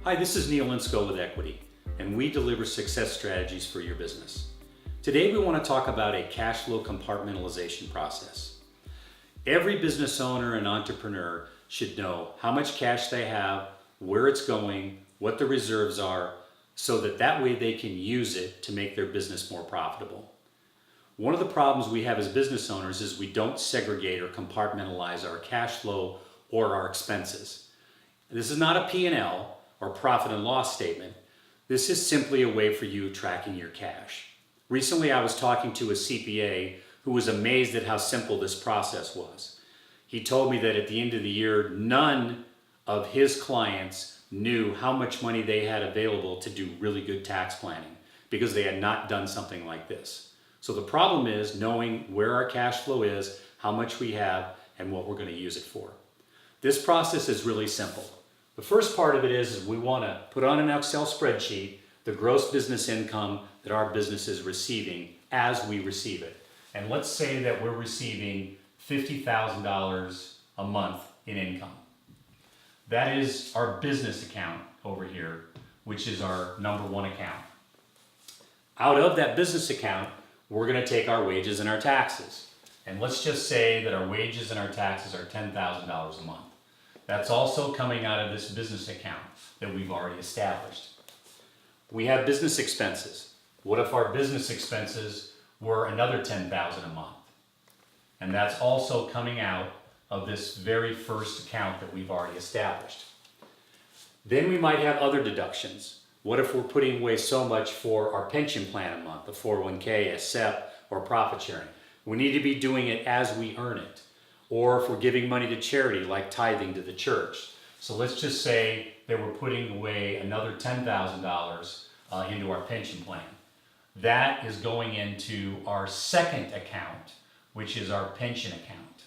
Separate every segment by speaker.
Speaker 1: Hi, this is Neil Insko with Equity, and we deliver success strategies for your business. Today we want to talk about a cash flow compartmentalization process. Every business owner and entrepreneur should know how much cash they have, where it's going, what the reserves are, so that way they can use it to make their business more profitable. One of the problems we have as business owners is we don't segregate or compartmentalize our cash flow or our expenses. This is not a P&L or profit and loss statement. This is simply a way for you tracking your cash. Recently I was talking to a CPA who was amazed at how simple this process was. He told me that at the end of the year, none of his clients knew how much money they had available to do really good tax planning because they had not done something like this. So the problem is knowing where our cash flow is, how much we have, and what we're going to use it for. This process is really simple. The first part of it is we want to put on an Excel spreadsheet the gross business income that our business is receiving as we receive it. And let's say that we're receiving $50,000 a month in income. That is our business account over here, which is our number one account. Out of that business account, we're going to take our wages and our taxes. And let's just say that our wages and our taxes are $10,000 a month. That's also coming out of this business account that we've already established. We have business expenses. What if our business expenses were another $10,000 a month? And that's also coming out of this very first account that we've already established. Then we might have other deductions. What if we're putting away so much for our pension plan a month, a 401k, a SEP, or profit sharing? We need to be doing it as we earn it. Or if we're giving money to charity, like tithing to the church. So let's just say that we're putting away another $10,000 into our pension plan. That is going into our second account, which is our pension account.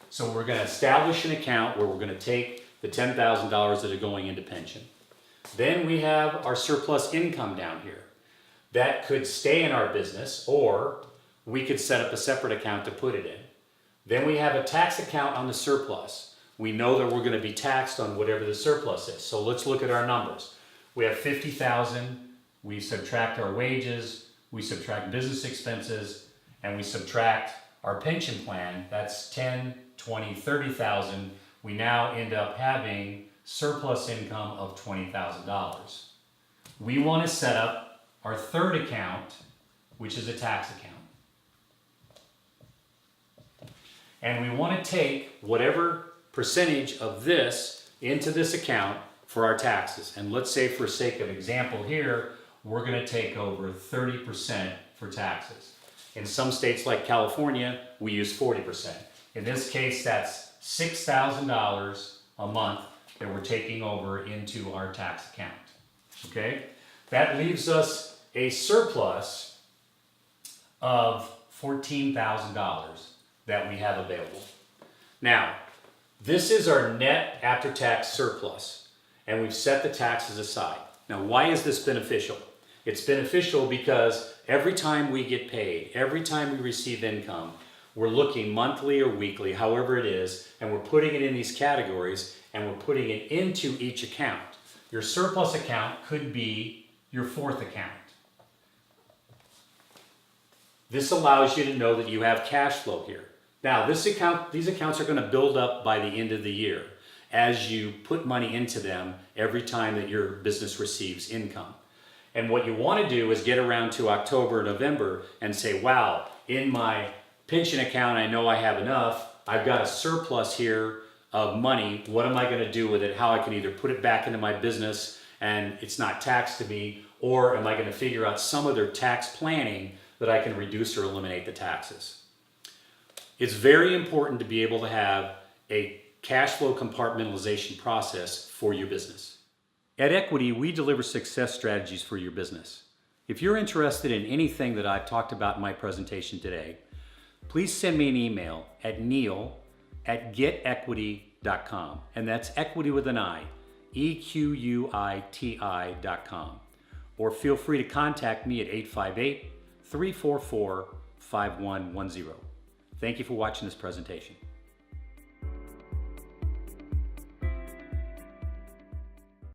Speaker 1: So we're going to establish an account where we're going to take the $10,000 that are going into pension. Then we have our surplus income down here. That could stay in our business, or we could set up a separate account to put it in. Then we have a tax account on the surplus. We know that we're going to be taxed on whatever the surplus is. So let's look at our numbers. We have $50,000, we subtract our wages, we subtract business expenses, and we subtract our pension plan. That's $10,000, $20,000, $30,000. We now end up having surplus income of $20,000. We want to set up our third account, which is a tax account. And we want to take whatever percentage of this into this account for our taxes. And let's say, for sake of example here, we're going to take over 30% for taxes. In some states like California, we use 40%. In this case, that's $6,000 a month that we're taking over into our tax account. Okay? That leaves us a surplus of $14,000 that we have available. Now, this is our net after-tax surplus, and we've set the taxes aside. Now, why is this beneficial? It's beneficial because every time we get paid, every time we receive income, we're looking monthly or weekly, however it is, and we're putting it in these categories, and we're putting it into each account. Your surplus account could be your fourth account. This allows you to know that you have cash flow here. Now, these accounts are going to build up by the end of the year as you put money into them every time that your business receives income. And what you want to do is get around to October, November and say, wow, in my pension account, I know I have enough. I've got a surplus here of money. What am I going to do with it? How I can either put it back into my business and it's not taxed to me, or am I going to figure out some other tax planning that I can reduce or eliminate the taxes? It's very important to be able to have a cash flow compartmentalization process for your business. At Equity, we deliver success strategies for your business. If you're interested in anything that I've talked about in my presentation today, please send me an email at neil@getequity.com. And that's equity with an I, EQUITI.com. Or feel free to contact me at 858-344-5110. Thank you for watching this presentation.